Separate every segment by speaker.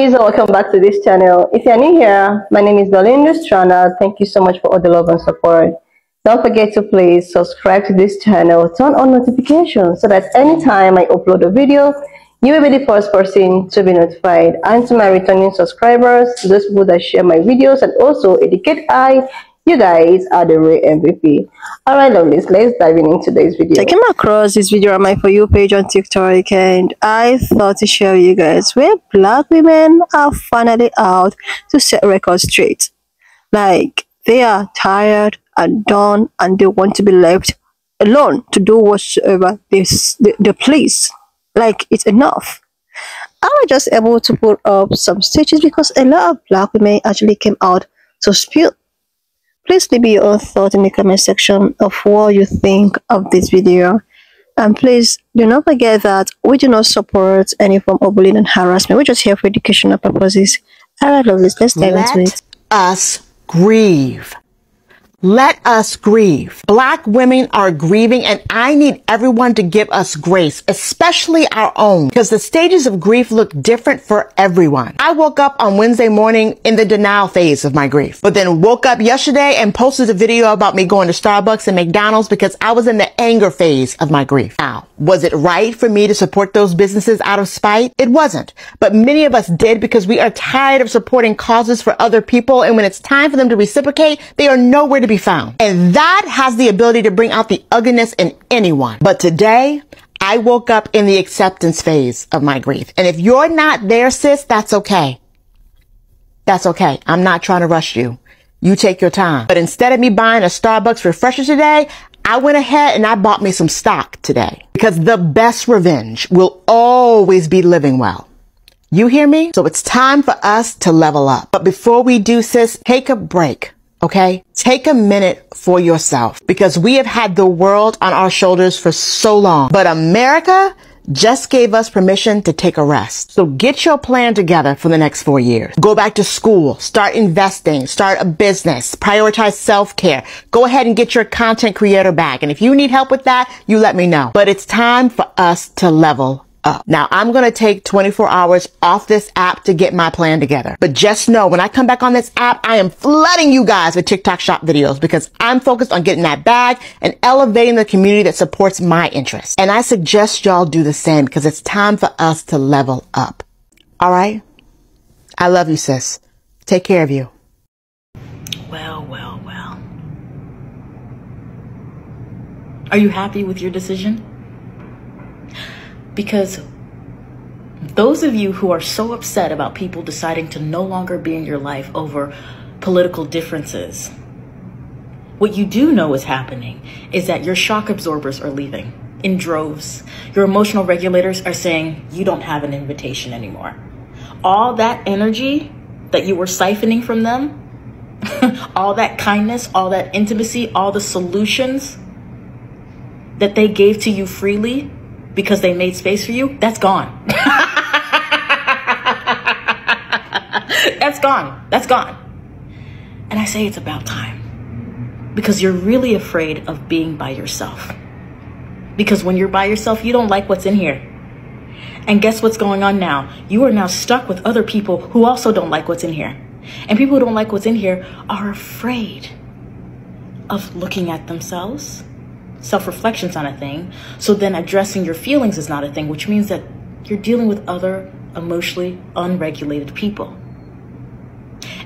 Speaker 1: Guys, welcome back to this channel. If you're new here, my name is Belinda Strana. Thank you so much for all the love and support. Don't forget to please subscribe to this channel, turn on notifications so that anytime I upload a video, you will be the first person to be notified. And to my returning subscribers, those people that share my videos and also educate I, you guys are the real MVP. Alright, lovelies, let's dive into today's video. I came across this video on my For You page on TikTok, and I thought to share with you guys where black women are finally out to set records straight. Like, they are tired and done, and they want to be left alone to do whatsoever they please. Like, it's enough. I was just able to put up some stitches because a lot of black women actually came out to spill. Please leave your own thoughts in the comment section of what you think of this video. And please do not forget that we do not support any form of bullying and harassment. We're just here for educational purposes. Alright, lovelies, let's dive into it.
Speaker 2: Let us grieve. Let us grieve. Black women are grieving, and I need everyone to give us grace, especially our own, because the stages of grief look different for everyone. I woke up on Wednesday morning in the denial phase of my grief, but then woke up yesterday and posted a video about me going to Starbucks and McDonald's because I was in the anger phase of my grief. Now, was it right for me to support those businesses out of spite? It wasn't, but many of us did because we are tired of supporting causes for other people, and when it's time for them to reciprocate, they are nowhere to be found. And that has the ability to bring out the ugliness in anyone. But today, I woke up in the acceptance phase of my grief. And if you're not there, sis, that's okay. That's okay. I'm not trying to rush you. You take your time. But instead of me buying a Starbucks refresher today, I went ahead and I bought me some stock today. Because the best revenge will always be living well. You hear me? So it's time for us to level up. But before we do, sis, take a break. Okay? Take a minute for yourself, because we have had the world on our shoulders for so long, but America just gave us permission to take a rest. So get your plan together for the next 4 years. Go back to school, start investing, start a business, prioritize self-care. Go ahead and get your content creator back. And if you need help with that, you let me know. But it's time for us to level up. Now, I'm going to take 24 hours off this app to get my plan together. But just know, when I come back on this app, I am flooding you guys with TikTok shop videos because I'm focused on getting that bag and elevating the community that supports my interests. And I suggest y'all do the same because it's time for us to level up. All right? I love you, sis. Take care of you.
Speaker 3: Well, well, well. Are you happy with your decision? Because those of you who are so upset about people deciding to no longer be in your life over political differences, what you do know is happening is that your shock absorbers are leaving in droves. Your emotional regulators are saying you don't have an invitation anymore. All that energy that you were siphoning from them, all that kindness, all that intimacy, all the solutions that they gave to you freely because they made space for you, that's gone. That's gone. That's gone. And I say it's about time, because you're really afraid of being by yourself. Because when you're by yourself, you don't like what's in here. And guess what's going on now? You are now stuck with other people who also don't like what's in here. And people who don't like what's in here are afraid of looking at themselves. Self-reflection's not a thing. So then addressing your feelings is not a thing, which means that you're dealing with other emotionally unregulated people.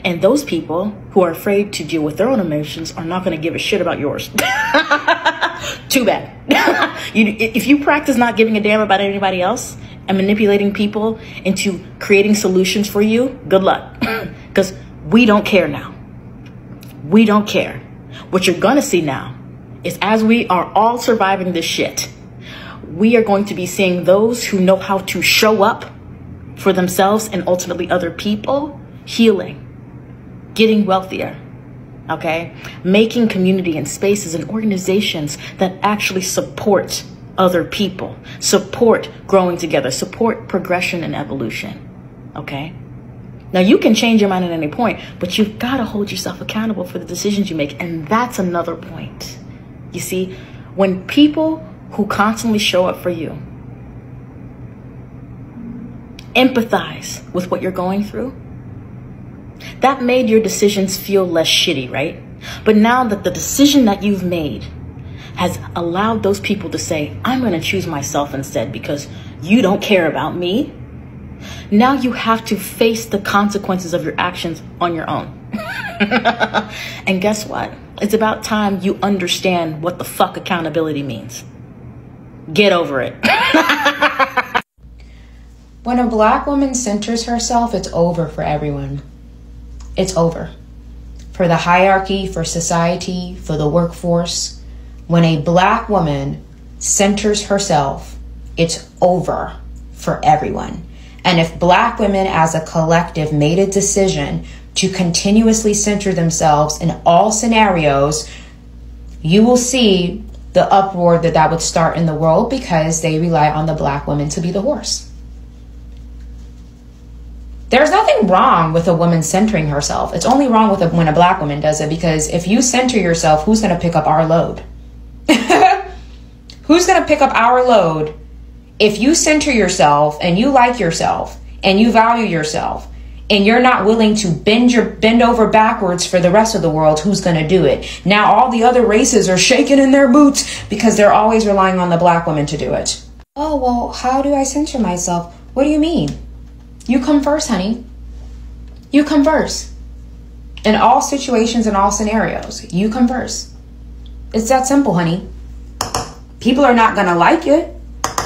Speaker 3: And those people who are afraid to deal with their own emotions are not going to give a shit about yours. Too bad. If you practice not giving a damn about anybody else and manipulating people into creating solutions for you, good luck. Because we don't care now. We don't care. What you're going to see now is, as we are all surviving this shit, we are going to be seeing those who know how to show up for themselves and ultimately other people, healing, getting wealthier, okay? Making community and spaces and organizations that actually support other people, support growing together, support progression and evolution, okay? Now, you can change your mind at any point, but you've got to hold yourself accountable for the decisions you make, and that's another point. You see, when people who constantly show up for you empathize with what you're going through, that made your decisions feel less shitty, right? But now that the decision that you've made has allowed those people to say, I'm going to choose myself instead because you don't care about me. Now you have to face the consequences of your actions on your own. And guess what? It's about time you understand what the fuck accountability means. Get over it.
Speaker 4: When a Black woman centers herself, it's over for everyone. It's over. For the hierarchy, for society, for the workforce. When a Black woman centers herself, it's over for everyone. And if Black women as a collective made a decision to continuously center themselves in all scenarios, you will see the uproar that would start in the world because they rely on the Black woman to be the horse. There's nothing wrong with a woman centering herself. It's only wrong with when a Black woman does it, because if you center yourself, who's going to pick up our load? Who's going to pick up our load? If you center yourself and you like yourself and you value yourself and you're not willing to bend over backwards for the rest of the world, who's going to do it? Now all the other races are shaking in their boots because they're always relying on the Black woman to do it. Oh, well, how do I center myself? What do you mean? You come first, honey. You come first. In all situations and all scenarios, you come first. It's that simple, honey. People are not going to like it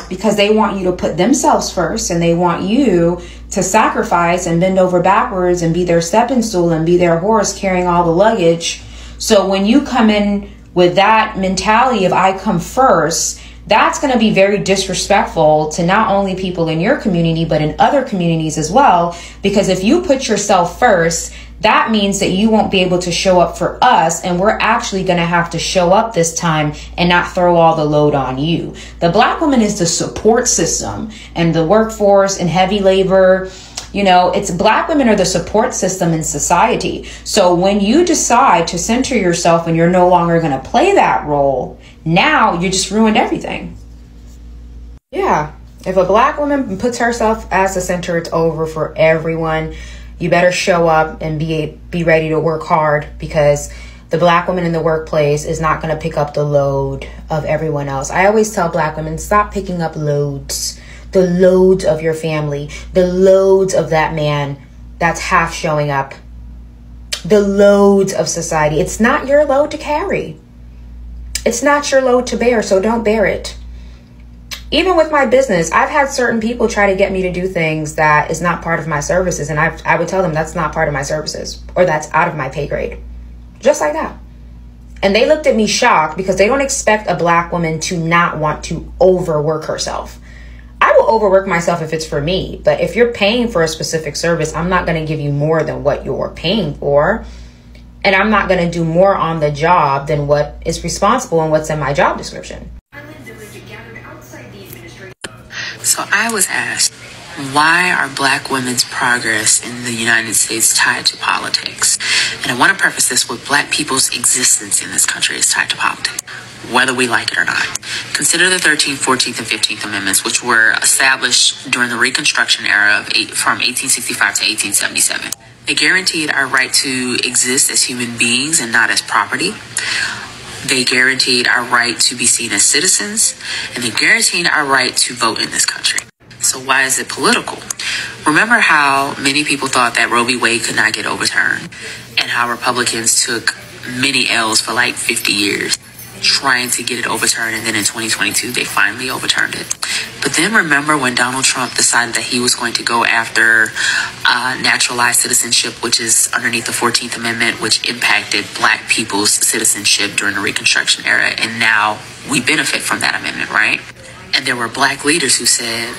Speaker 4: because they want you to put themselves first, and they want you to sacrifice and bend over backwards and be their stepping stool and be their horse carrying all the luggage. So when you come in with that mentality of I come first, that's going to be very disrespectful to not only people in your community, but in other communities as well. Because if you put yourself first, that means that you won't be able to show up for us. And we're actually going to have to show up this time and not throw all the load on you. The Black woman is the support system, and the workforce and heavy labor. You know, it's Black women are the support system in society. So when you decide to center yourself and you're no longer going to play that role, now you just ruined everything. Yeah, if a Black woman puts herself as the center, it's over for everyone. You better show up and be ready to work hard, because the Black woman in the workplace is not going to pick up the load of everyone else. I always tell Black women, stop picking up loads. The loads of your family, the loads of that man that's half showing up, the loads of society. It's not your load to carry. It's not your load to bear, so don't bear it. Even with my business, I've had certain people try to get me to do things that is not part of my services, and I would tell them that's not part of my services, or that's out of my pay grade. Just like that. And they looked at me shocked because they don't expect a Black woman to not want to overwork herself. I will overwork myself if it's for me, but if you're paying for a specific service, I'm not going to give you more than what you're paying for. And I'm not going to do more on the job than what is responsible and what's in my job description.
Speaker 5: So I was asked, why are Black women's progress in the United States tied to politics? And I want to preface this with Black people's existence in this country is tied to politics, whether we like it or not. Consider the 13th, 14th, and 15th Amendments, which were established during the Reconstruction era from 1865 to 1877. They guaranteed our right to exist as human beings and not as property. They guaranteed our right to be seen as citizens, and they guaranteed our right to vote in this country. So why is it political? Remember how many people thought that Roe v. Wade could not get overturned, and how Republicans took many L's for like 50 years trying to get it overturned, and then in 2022 they finally overturned it. But then remember when Donald Trump decided that he was going to go after naturalized citizenship, which is underneath the 14th Amendment, which impacted Black people's citizenship during the Reconstruction era, and now we benefit from that amendment, right? And there were Black leaders who said,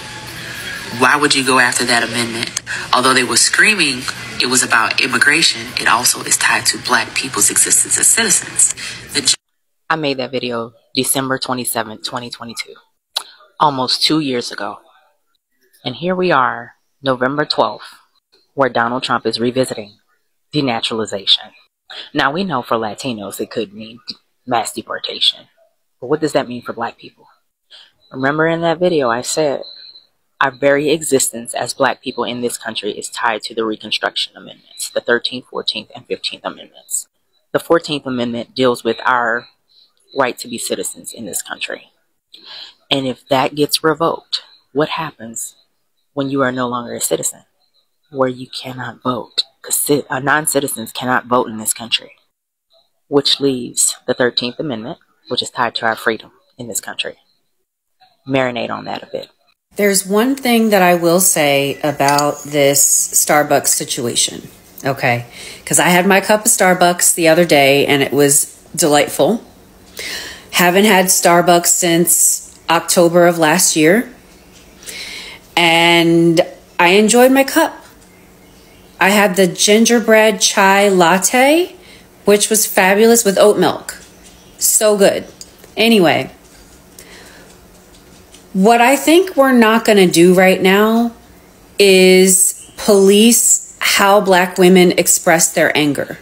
Speaker 5: why would you go after that amendment? Although they were screaming it was about immigration, it also is tied to Black people's existence as citizens.
Speaker 6: I made that video December 27th, 2022, almost 2 years ago. And here we are, November 12th, where Donald Trump is revisiting denaturalization. Now, we know for Latinos it could mean mass deportation. But what does that mean for Black people? Remember in that video I said, Our very existence as Black people in this country is tied to the Reconstruction Amendments, the 13th, 14th, and 15th Amendments. The 14th Amendment deals with our right to be citizens in this country. And if that gets revoked, what happens when you are no longer a citizen? Where you cannot vote, because non-citizens cannot vote in this country, which leaves the 13th Amendment, which is tied to our freedom in this country. Marinate on that a bit.
Speaker 7: There's one thing that I will say about this Starbucks situation, okay? Because I had my cup of Starbucks the other day and it was delightful. Haven't had Starbucks since October of last year. And I enjoyed my cup. I had the gingerbread chai latte, which was fabulous with oat milk. So good. Anyway, what I think we're not going to do right now is police how Black women express their anger.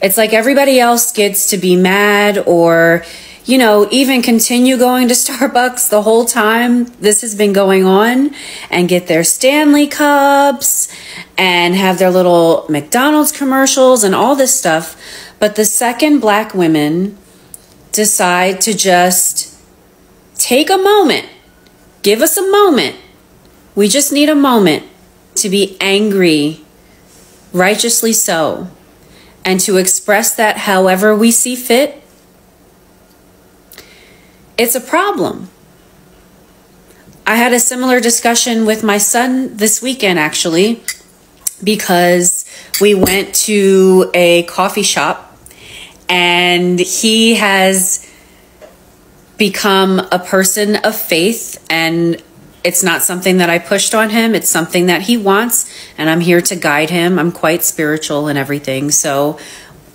Speaker 7: It's like everybody else gets to be mad or, you know, even continue going to Starbucks the whole time this has been going on and get their Stanley cups and have their little McDonald's commercials and all this stuff. But the second Black women decide to just take a moment, give us a moment. We just need a moment to be angry, righteously so, and to express that however we see fit. It's a problem. I had a similar discussion with my son this weekend, actually, because we went to a coffee shop and he has become a person of faith, and it's not something that I pushed on him. It's something that he wants, and I'm here to guide him. I'm quite spiritual and everything, so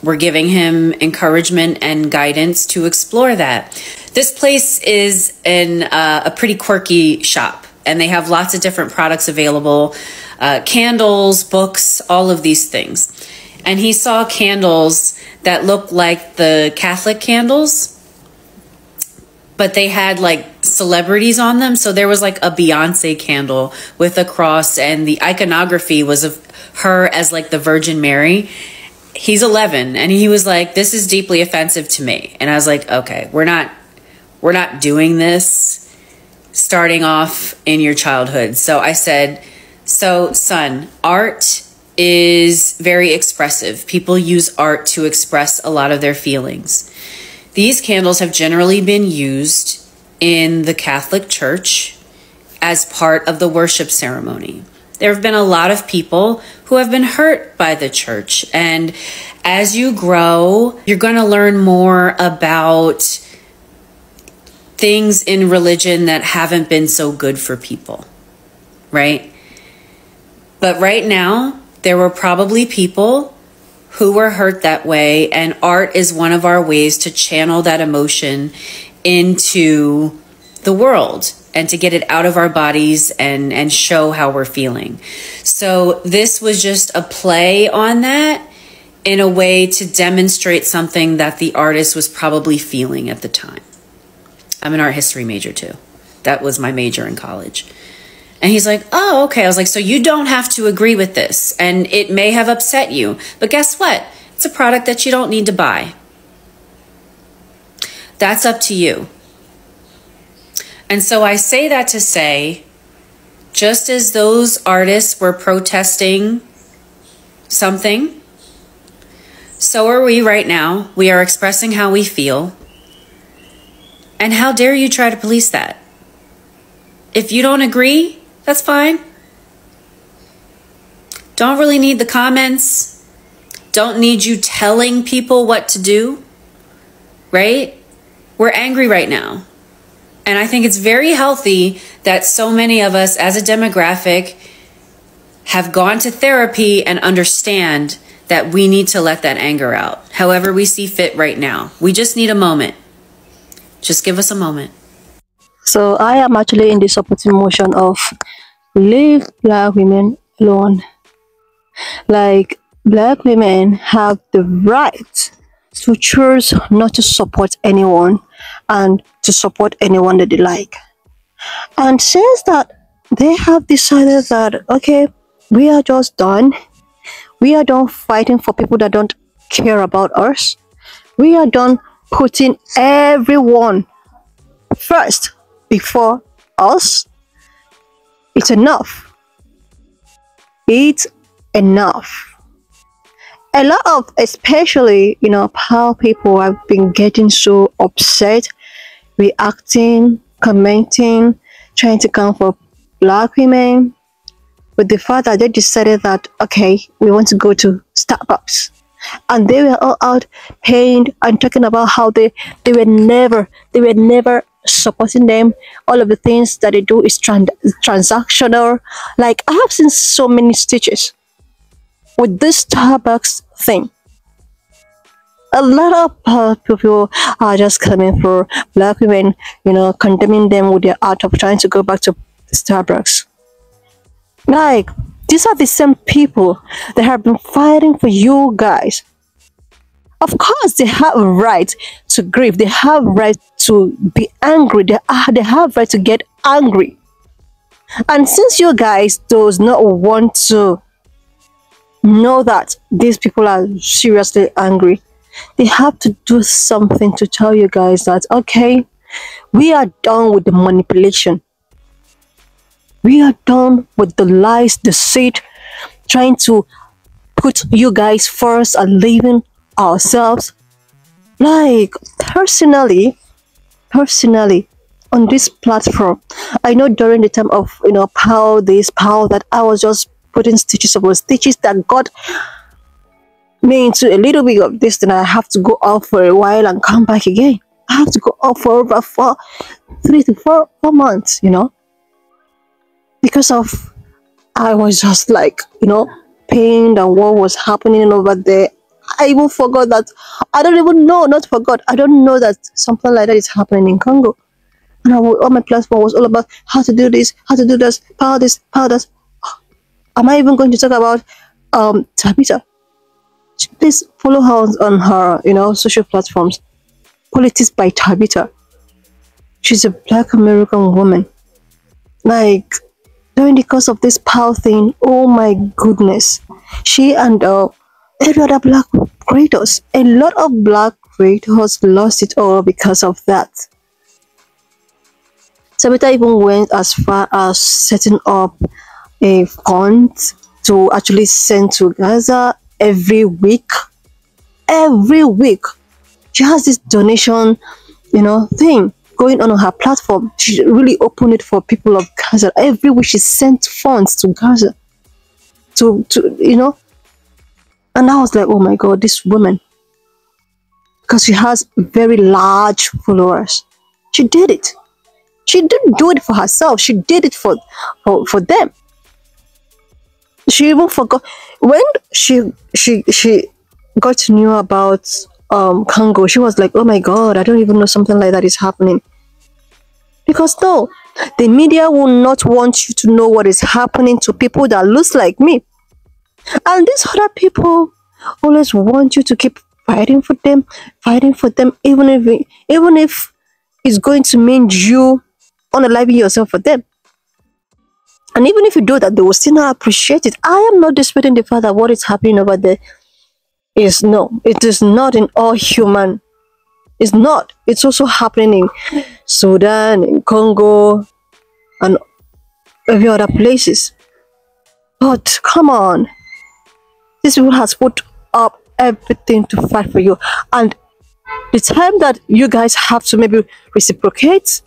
Speaker 7: we're giving him encouragement and guidance to explore that. This place is in a pretty quirky shop, and they have lots of different products available, candles, books, all of these things. And he saw candles that looked like the Catholic candles, but they had like celebrities on them. So there was like a Beyonce candle with a cross, and the iconography was of her as like the Virgin Mary. He's 11 and he was like, this is deeply offensive to me. And I was like, okay, we're not doing this starting off in your childhood. So I said, so son, art is very expressive. People use art to express a lot of their feelings. These candles have generally been used in the Catholic Church as part of the worship ceremony. There have been a lot of people who have been hurt by the church. And as you grow, you're going to learn more about things in religion that haven't been so good for people, right? But right now, there were probably people who were hurt that way, and art is one of our ways to channel that emotion into the world and to get it out of our bodies and show how we're feeling. So this was just a play on that in a way to demonstrate something that the artist was probably feeling at the time. I'm an art history major too. That was my major in college. And he's like, oh, okay. I was like, so you don't have to agree with this, and it may have upset you, but guess what? It's a product that you don't need to buy. That's up to you. And so I say that to say, just as those artists were protesting something, so are we right now. We are expressing how we feel. And how dare you try to police that? If you don't agree, that's fine. Don't really need the comments. Don't need you telling people what to do, right? We're angry right now. And I think it's very healthy that so many of us as a demographic have gone to therapy and understand that we need to let that anger out however we see fit right now. We just need a moment. Just give us a moment.
Speaker 1: So I am actually in the supporting motion of leave Black women alone. Like, Black women have the right to choose not to support anyone and to support anyone that they like.
Speaker 8: And since that they have decided that, okay, we are just done. We are done fighting for people that don't care about us. We are done putting everyone first before us. It's enough. It's enough. A lot of, especially, how people have been getting so upset, reacting, commenting, trying to come for black women, with the fact that they decided that, okay, we want to go to Starbucks. And they were all out paying and talking about how they were never supporting them. All of the things that they do is transactional. Like, I have seen so many stitches with this Starbucks thing. A lot of people are just coming for black women, condemning them with their art of trying to go back to Starbucks. Like, these are the same people that have been fighting for you guys. Of course, they have a right to grieve. They have a right to be angry. They have a right to get angry. And since you guys does not want to know that these people are seriously angry, they have to do something to tell you guys that, okay, we are done with the manipulation. We are done with the lies, deceit, trying to put you guys first and leaving ourselves. Like, personally, on this platform, I know during the time of, power this, power that, I was just putting stitches upon stitches that got me into a little bit of this, then I have to go off for a while and come back again. I have to go off for over 3 to 4 months, because of, I was just like, pained and what was happening over there. I even forgot that, I don't know that something like that is happening in Congo. And all my platform was all about how to do this, power this. Am I even going to talk about Tabitha? Please follow her on her, social platforms. Politics by Tabitha. She's a black American woman. Like, during the course of this power thing, oh my goodness, she and every other black creators, a lot of black creators lost it all because of that. Tabitha even went as far as setting up a fund to actually send to Gaza every week. She has this donation, thing going on her platform. She really opened it for people of Gaza. Every week she sent funds to Gaza. To and I was like, oh my god, this woman. Because she has very large followers. She did it. She didn't do it for herself. She did it for them. She even forgot when she got to know about Congo. She was like, oh my god, I don't even know something like that is happening. Because no, the media will not want you to know what is happening to people that looks like me. And these other people always want you to keep fighting for them, even if it's going to mean you unaliving yourself for them. And even if you do that, they will still not appreciate it. I am not disputing the fact that what is happening over there it is not in all human. It's not. It's also happening in Sudan, in Congo, and every other places. But come on, this people has put up everything to fight for you, and the time that you guys have to maybe reciprocate,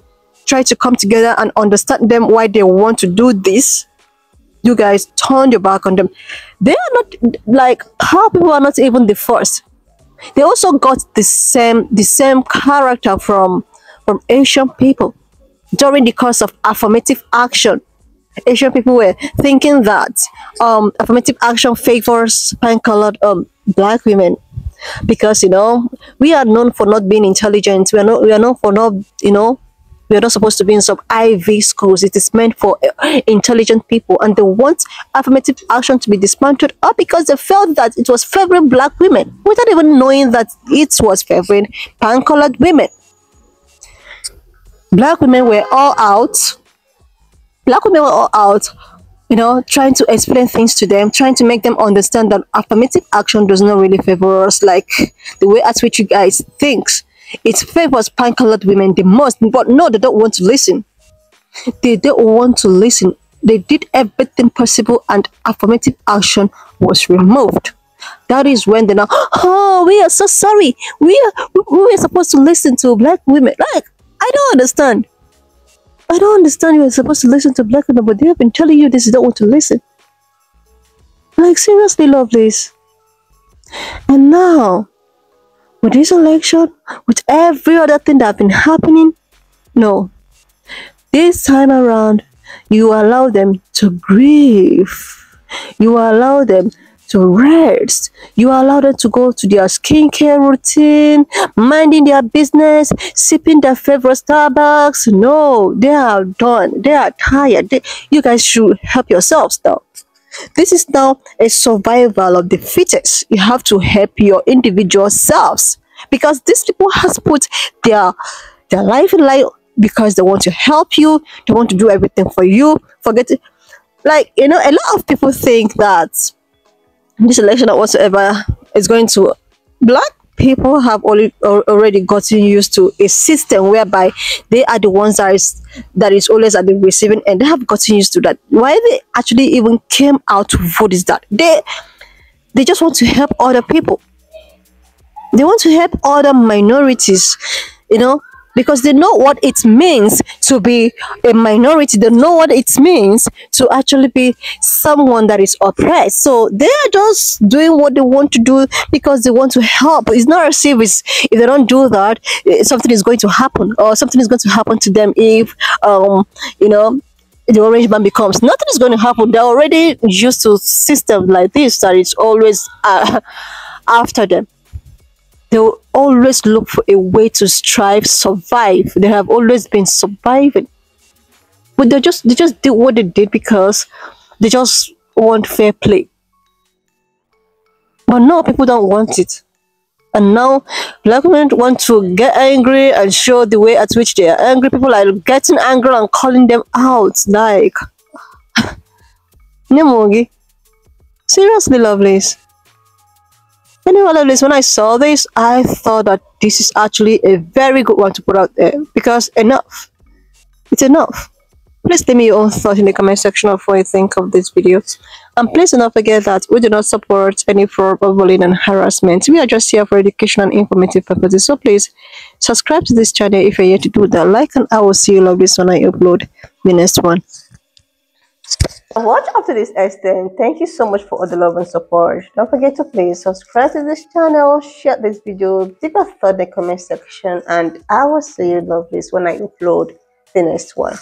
Speaker 8: try to come together and understand them why they want to do this, you guys turn your back on them. They are not, like, how people are not even the first. They also got the same character from Asian people. During the course of affirmative action, Asian people were thinking that affirmative action favors pink-colored black women, because we are known for not being intelligent. We are known for not we are not supposed to be in some Ivy schools. It is meant for intelligent people, and they want affirmative action to be dismantled, all because they felt that it was favoring black women without even knowing that it was favoring pan-colored women. Black women were all out Black women were all out, you know, trying to explain things to them, trying to make them understand that affirmative action does not really favor us like the way at which you guys think. It favors pink-colored women the most, but no, they don't want to listen. They don't want to listen. They did everything possible and affirmative action was removed. That is when they now, oh, we are so sorry. We are supposed to listen to black women. Like, I don't understand. I don't understand you are supposed to listen to black women, but they have been telling you this, you don't want to listen. Like, seriously, lovelies. And now, with this election, with every other thing that's been happening, no. This time around, you allow them to grieve. You allow them to rest. You allow them to go to their skincare routine, minding their business, sipping their favorite Starbucks. No, they are done. They are tired. You guys should help yourselves now. This is now a survival of the fittest. You have to help your individual selves because these people has put their life in life because they want to help you. They want to do everything for you. Forget it. Like, you know, a lot of people think that this election or whatsoever is going to, black people have already gotten used to a system whereby they are the ones that is always at the receiving end. They have gotten used to that. Why they actually even came out to vote is that they just want to help other people. They want to help other minorities, you know, because they know what it means to be a minority. They know what it means to actually be someone that is oppressed. So they are just doing what they want to do because they want to help. It's not as if they don't do that, something is going to happen, or something is going to happen to them if, you know, the orange man becomes. Nothing is going to happen. They're already used to systems like this that it's always after them. They will always look for a way to strive, survive. They have always been surviving. But they just did what they did because they just want fair play. But now people don't want it. And now black women want to get angry and show the way at which they are angry. People are getting angry and calling them out. Like, Nemogi. Seriously, lovelies. Anyway, lovelies, when I saw this, I thought that this is actually a very good one to put out there because enough. It's enough. Please leave me your own thoughts in the comment section of what you think of this video. And please do not forget that we do not support any form of bullying and harassment. We are just here for education and informative purposes. So please subscribe to this channel if you're yet to do that. Like, and I will see you lovelies when I upload the next one.
Speaker 1: Watch up to this extent. Thank you so much for all the love and support. Don't forget to please subscribe to this channel, share this video, leave a thought in the comment section, and I will see you lovelies when I upload the next one.